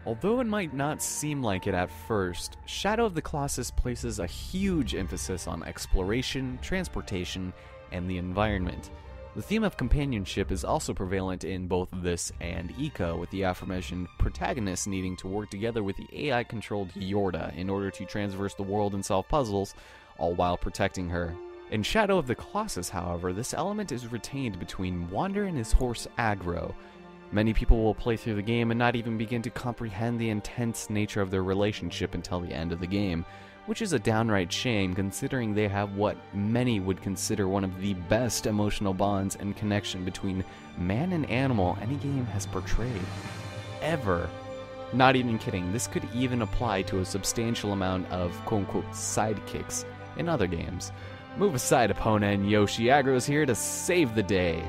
Although it might not seem like it at first, Shadow of the Colossus places a huge emphasis on exploration, transportation, and the environment. The theme of companionship is also prevalent in both this and Eco, with the aforementioned protagonists needing to work together with the AI-controlled Yorda in order to traverse the world and solve puzzles, all while protecting her. In Shadow of the Colossus, however, this element is retained between Wander and his horse Agro. Many people will play through the game and not even begin to comprehend the intense nature of their relationship until the end of the game, which is a downright shame considering they have what many would consider one of the best emotional bonds and connection between man and animal any game has portrayed. Ever. Not even kidding, this could even apply to a substantial amount of quote-unquote sidekicks in other games. Move aside, opponent, Yoshi. Agro is here to save the day.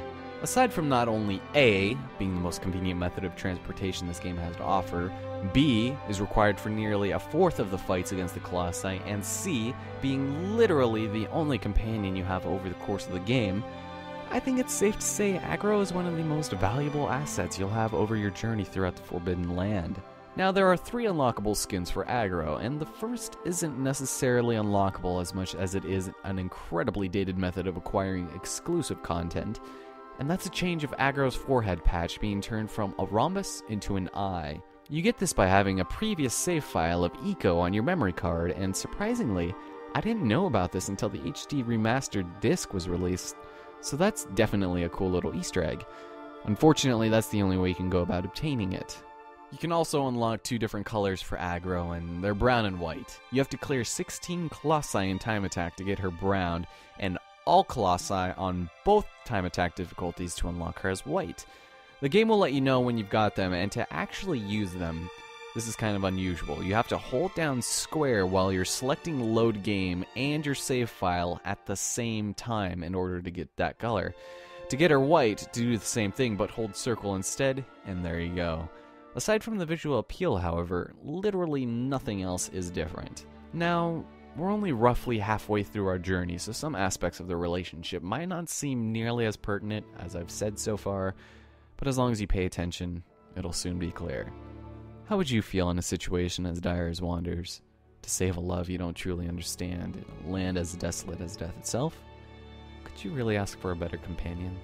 Aside from not only A, being the most convenient method of transportation this game has to offer, B is required for nearly a fourth of the fights against the Colossi, and C being literally the only companion you have over the course of the game, I think it's safe to say Agro is one of the most valuable assets you'll have over your journey throughout the Forbidden Land. Now, there are 3 unlockable skins for Agro, and the first isn't necessarily unlockable as much as it is an incredibly dated method of acquiring exclusive content, and that's a change of Agro's forehead patch being turned from a rhombus into an eye. You get this by having a previous save file of Eco on your memory card, and surprisingly, I didn't know about this until the HD remastered disc was released, so that's definitely a cool little Easter egg. Unfortunately, that's the only way you can go about obtaining it. You can also unlock 2 different colors for Agro, and they're brown and white. You have to clear 16 Colossi in time attack to get her brown, and all Colossi on both time attack difficulties to unlock her as white. The game will let you know when you've got them, and to actually use them, this is kind of unusual. You have to hold down square while you're selecting load game and your save file at the same time in order to get that color. To get her white, do the same thing but hold circle instead, and there you go. Aside from the visual appeal, however, literally nothing else is different. Now, we're only roughly halfway through our journey, so some aspects of the relationship might not seem nearly as pertinent as I've said so far, but as long as you pay attention, it'll soon be clear. How would you feel in a situation as dire as Wander's? To save a love you don't truly understand, in a land as desolate as death itself? Could you really ask for a better companion?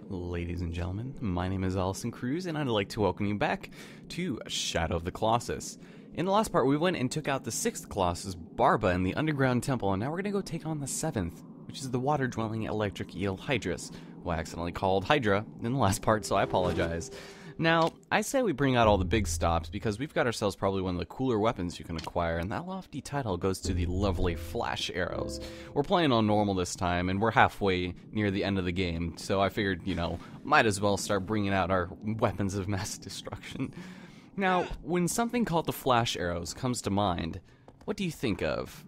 Ladies and gentlemen, my name is Allison Cruz, and I'd like to welcome you back to Shadow of the Colossus. In the last part, we went and took out the 6th Colossus, Barba, in the underground temple, and now we're going to go take on the 7th, which is the water-dwelling electric eel Hydrus, who I accidentally called Hydra in the last part, so I apologize. Now, I say we bring out all the big stops because we've got ourselves probably one of the cooler weapons you can acquire, and that lofty title goes to the lovely flash arrows. We're playing on normal this time, and we're halfway near the end of the game, so I figured, might as well start bringing out our weapons of mass destruction. Now, when something called the flash arrows comes to mind, what do you think of?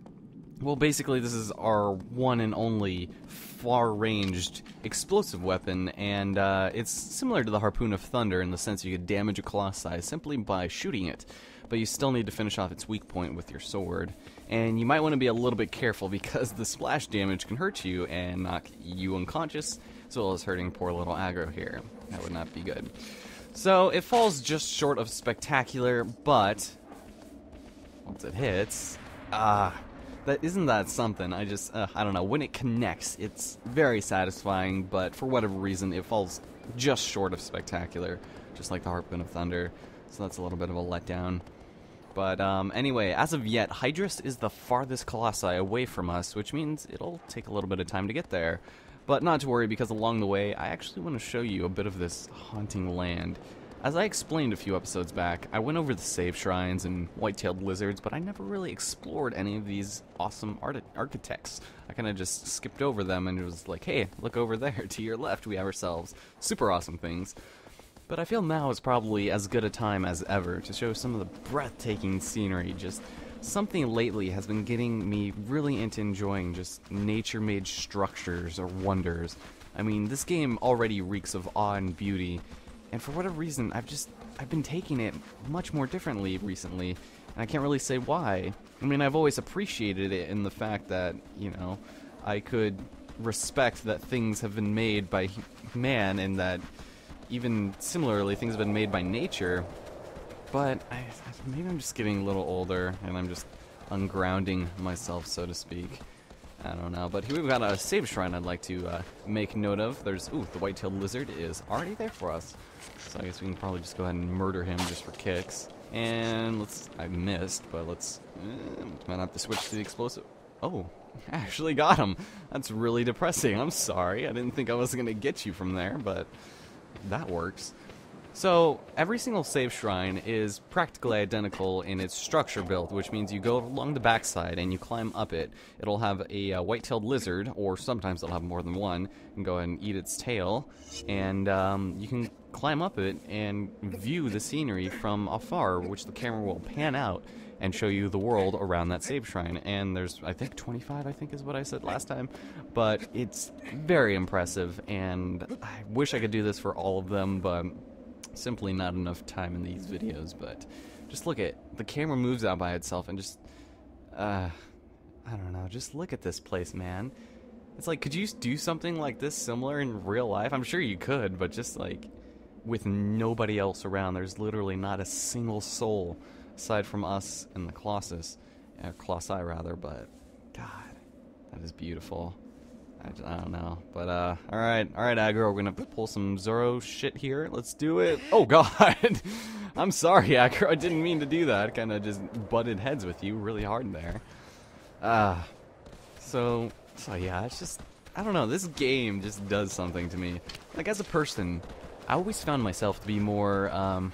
Well, basically, this is our one and only far-ranged explosive weapon, and it's similar to the Harpoon of Thunder in the sense you could damage a Colossi simply by shooting it, but you still need to finish off its weak point with your sword. And you might want to be a little bit careful because the splash damage can hurt you and knock you unconscious, as well as hurting poor little Agro here. That would not be good. So, it falls just short of spectacular, but once it hits, isn't that something? I don't know, when it connects, it's very satisfying, but for whatever reason, it falls just short of spectacular, just like the Harpoon of Thunder, so that's a little bit of a letdown. But anyway, as of yet, Hydrus is the farthest Colossi away from us, which means it'll take a little bit of time to get there. But not to worry, because along the way, I actually want to show you a bit of this haunting land. As I explained a few episodes back, I went over the save shrines and white-tailed lizards, but I never really explored any of these awesome architects. I kind of just skipped over them and it was like, hey, look over there, to your left we have ourselves super awesome things. But I feel now is probably as good a time as ever to show some of the breathtaking scenery. Just something lately has been getting me really into enjoying just nature-made structures or wonders. I mean, this game already reeks of awe and beauty, and for whatever reason, I've been taking it much more differently recently, and I can't really say why. I mean, I've always appreciated it in the fact that, I could respect that things have been made by man, and that even similarly things have been made by nature. But maybe I'm just getting a little older, and I'm just ungrounding myself, so to speak. I don't know, but here we've got a save shrine I'd like to make note of. There's, ooh, the white-tailed lizard is already there for us. So I guess we can probably just go ahead and murder him just for kicks. And let's, I missed, but let's, might have to switch to the explosive. Oh, actually got him. That's really depressing. I'm sorry. I didn't think I was going to get you from there, but that works. So, every single save shrine is practically identical in its structure build, which means you go along the backside and you climb up it. It'll have a white-tailed lizard, or sometimes it'll have more than one, and go ahead and eat its tail. And you can climb up it and view the scenery from afar, which the camera will pan out and show you the world around that save shrine. And there's, I think, 25, I think is what I said last time. But it's very impressive, and I wish I could do this for all of them, but simply not enough time in these videos. But just look at, the camera moves out by itself, and just, I don't know, just look at this place, man. It's like, could you do something like this similar in real life? I'm sure you could, but just like, with nobody else around. There's literally not a single soul aside from us and the Colossus, Colossi rather, but God, that is beautiful. I don't know, but alright, Agro, we're gonna pull some Zoro shit here. Let's do it. Oh God, I'm sorry, Agro, I didn't mean to do that. Kinda just butted heads with you really hard there. So yeah, it's just, I don't know, this game just does something to me. Like, as a person, I always found myself to be more, I'm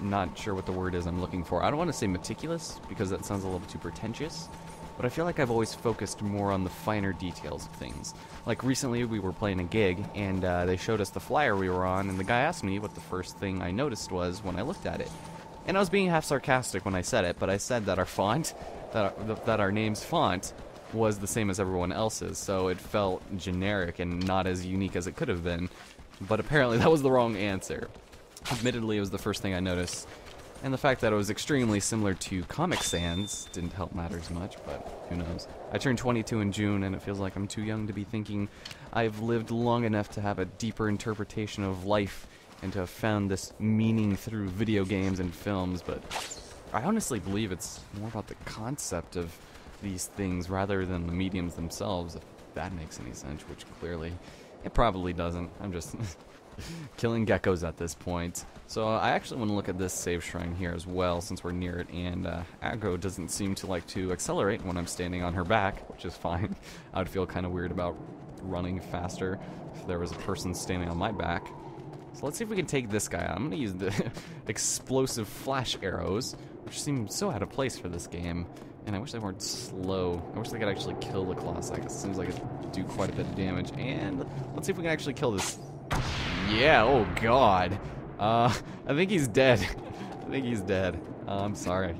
not sure what the word is I'm looking for. I don't want to say meticulous, because that sounds a little too pretentious. But I feel like I've always focused more on the finer details of things. Like recently we were playing a gig, and they showed us the flyer we were on, and the guy asked me what the first thing I noticed was when I looked at it. And I was being half sarcastic when I said it, but I said that our font, that our name's font, was the same as everyone else's, so it felt generic and not as unique as it could have been. But apparently that was the wrong answer. Admittedly, it was the first thing I noticed. And the fact that it was extremely similar to Comic Sans didn't help matters much, but who knows. I turned 22 in June, and it feels like I'm too young to be thinking I've lived long enough to have a deeper interpretation of life and to have found this meaning through video games and films, but I honestly believe it's more about the concept of these things rather than the mediums themselves, if that makes any sense, which clearly it probably doesn't. I'm just killing geckos at this point. So I actually want to look at this save shrine here as well, since we're near it, and Agro doesn't seem to like to accelerate when I'm standing on her back, which is fine. I would feel kind of weird about running faster if there was a person standing on my back. So let's see if we can take this guy out. I'm going to use the explosive flash arrows, which seem so out of place for this game. And I wish they weren't slow. I wish they could actually kill the Colossus. It seems like it do quite a bit of damage. And let's see if we can actually kill this. Yeah, oh God. I think he's dead. I think he's dead. I'm sorry.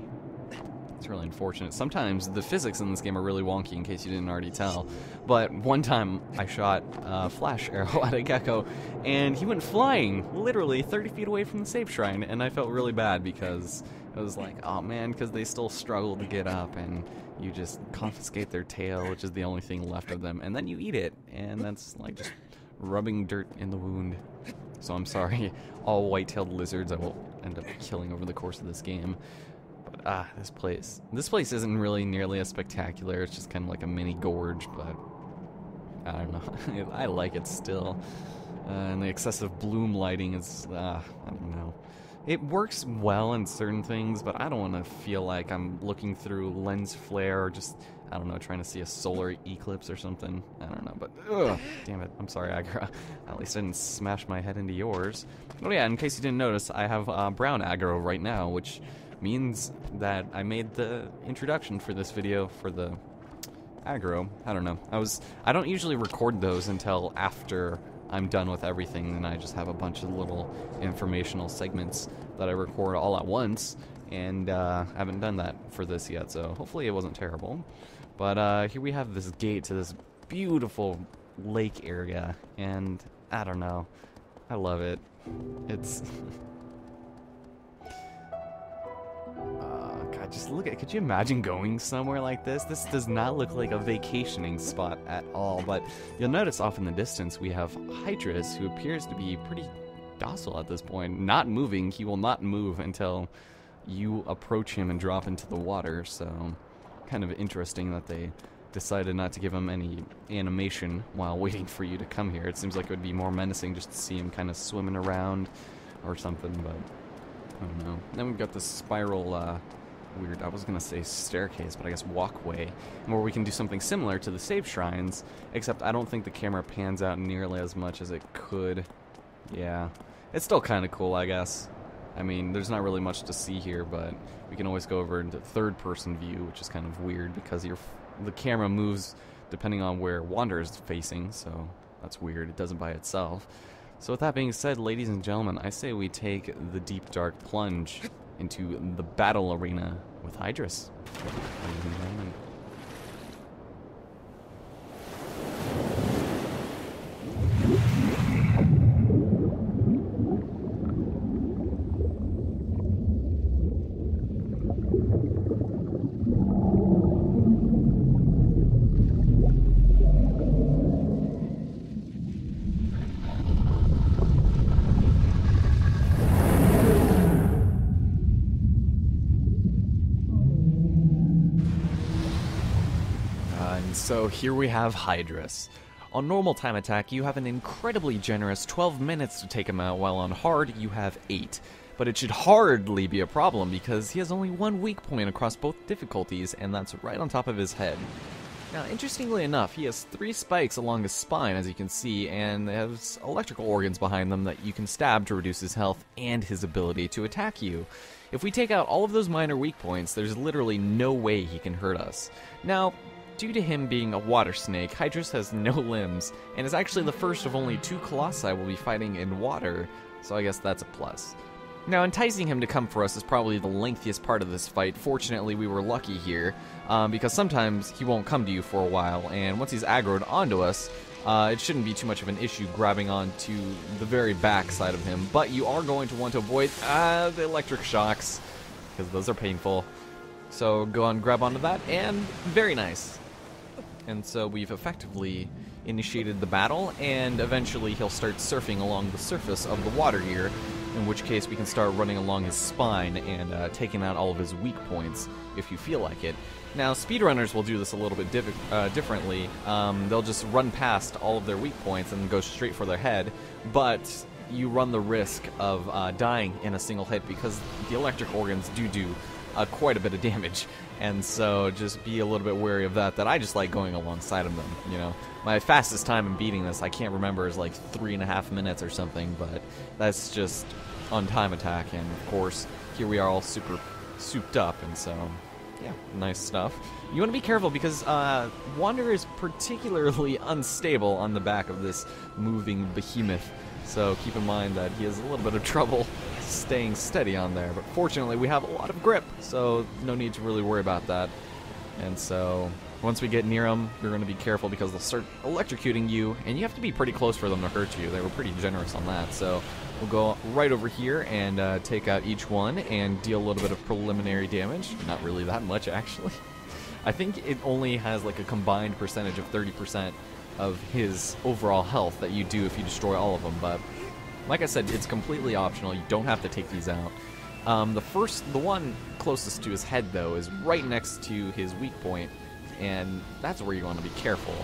It's really unfortunate. Sometimes the physics in this game are really wonky, in case you didn't already tell. But one time I shot a flash arrow at a gecko, and he went flying literally 30 feet away from the save shrine, and I felt really bad because it was like, oh man, because they still struggle to get up, and you just confiscate their tail, which is the only thing left of them, and then you eat it, and that's like just rubbing dirt in the wound. So I'm sorry, all white-tailed lizards I will end up killing over the course of this game. But this place isn't really nearly as spectacular. It's just kind of like a mini gorge, but I don't know. I like it still. And the excessive bloom lighting is, I don't know. It works well in certain things, but I don't want to feel like I'm looking through lens flare or just, I don't know, trying to see a solar eclipse or something. I don't know, but ugh, damn it. I'm sorry, Agro. At least I didn't smash my head into yours. Oh yeah, in case you didn't notice, I have brown Agro right now, which means that I made the introduction for this video for the Agro. I don't know. I don't usually record those until after I'm done with everything, and I just have a bunch of little informational segments that I record all at once, and I haven't done that for this yet, so hopefully it wasn't terrible. But here we have this gate to this beautiful lake area, and I don't know, I love it. It's God, just look at, could you imagine going somewhere like this? This does not look like a vacationing spot at all, but you'll notice off in the distance we have Hydrus, who appears to be pretty docile at this point, not moving. He will not move until you approach him and drop into the water, so kind of interesting that they decided not to give him any animation while waiting for you to come here. It seems like it would be more menacing just to see him kind of swimming around or something, but I don't know. Then we've got this spiral, weird, I was gonna say staircase, but I guess walkway, where we can do something similar to the save shrines, except I don't think the camera pans out nearly as much as it could. Yeah, it's still kind of cool, I guess. I mean, there's not really much to see here, but we can always go over into third-person view, which is kind of weird because the camera moves depending on where Wander is facing, so that's weird. It doesn't by itself. So with that being said, ladies and gentlemen, I say we take the deep dark plunge into the battle arena with Hydrus. Ladies and gentlemen. So here we have Hydrus. On normal time attack, you have an incredibly generous 12 minutes to take him out, while on hard, you have 8. But it should hardly be a problem because he has only one weak point across both difficulties, and that's right on top of his head. Now, interestingly enough, he has 3 spikes along his spine, as you can see, and has electrical organs behind them that you can stab to reduce his health and his ability to attack you. If we take out all of those minor weak points, there's literally no way he can hurt us. Now, due to him being a water snake, Hydrus has no limbs, and is actually the first of only 2 Colossi we'll be fighting in water, so I guess that's a plus. Now, enticing him to come for us is probably the lengthiest part of this fight. Fortunately, we were lucky here, because sometimes he won't come to you for a while, and once he's aggroed onto us, it shouldn't be too much of an issue grabbing onto the very back side of him, but you are going to want to avoid the electric shocks, because those are painful. So go on, grab onto that, and very nice. And so we've effectively initiated the battle, and eventually he'll start surfing along the surface of the water here, in which case we can start running along his spine and taking out all of his weak points if you feel like it. Now, speedrunners will do this a little bit differently. They'll just run past all of their weak points and go straight for their head, but you run the risk of dying in a single hit because the electric organs do quite a bit of damage, and so just be a little bit wary of that. I just like going alongside of them, you know. My fastest time in beating this, I can't remember, is like 3.5 minutes or something, but that's just on time attack, and of course, here we are all super souped up, and so, yeah, nice stuff. You want to be careful because Wander is particularly unstable on the back of this moving behemoth, so keep in mind that he has a little bit of trouble staying steady on there, but fortunately we have a lot of grip, so no need to really worry about that. And so once we get near them, you're going to be careful because they'll start electrocuting you, and you have to be pretty close for them to hurt you. They were pretty generous on that, so we'll go right over here and take out each one and deal a little bit of preliminary damage. Not really that much, actually. I think it only has like a combined percentage of 30% of his overall health that you do if you destroy all of them, but like I said, it's completely optional. You don't have to take these out. The one closest to his head, though, is right next to his weak point, and that's where you want to be careful.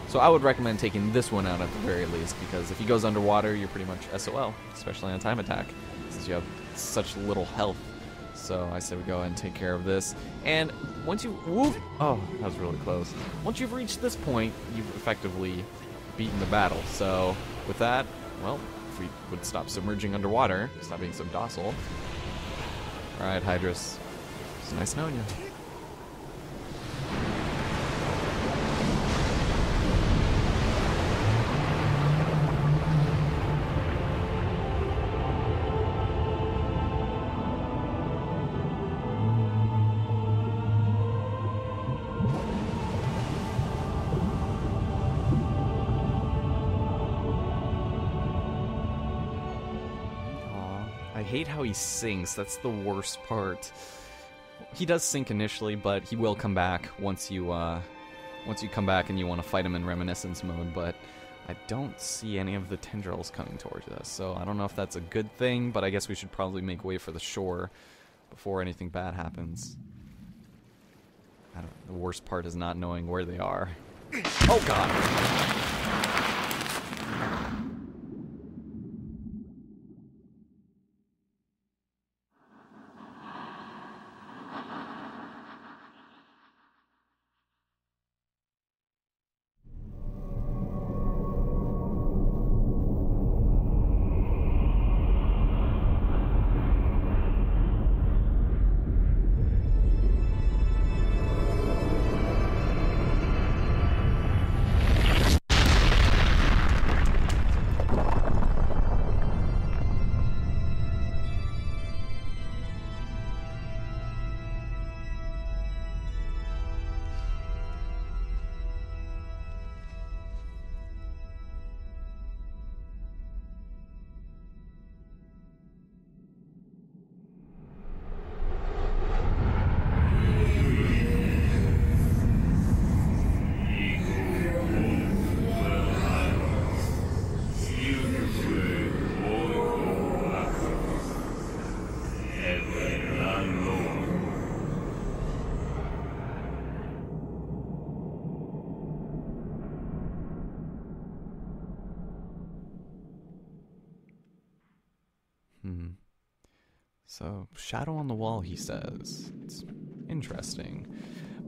So I would recommend taking this one out at the very least, because if he goes underwater, you're pretty much SOL, especially on time attack, since you have such little health. So I say we go ahead and take care of this. And once you... Whoop! Oh, that was really close. Once you've reached this point, you've effectively beaten the battle. So with that, well, if we would stop submerging underwater, stop being so docile. Alright, Hydrus. It's nice knowing you. I hate how he sinks. That's the worst part. He does sink initially, but he will come back once you come back and you want to fight him in reminiscence mode. But I don't see any of the tendrils coming towards us, so I don't know if that's a good thing, but I guess we should probably make way for the shore before anything bad happens. The worst part is not knowing where they are. Oh god! So, shadow on the wall, he says. It's interesting.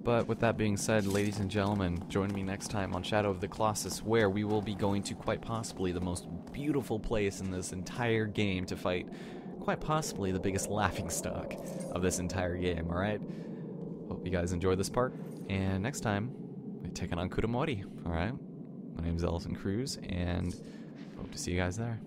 But with that being said, ladies and gentlemen, join me next time on Shadow of the Colossus, where we will be going to quite possibly the most beautiful place in this entire game to fight quite possibly the biggest laughingstock of this entire game, alright? Hope you guys enjoyed this part, and next time, we're taking on Kudamori, alright? My name is Ellison Cruz, and hope to see you guys there.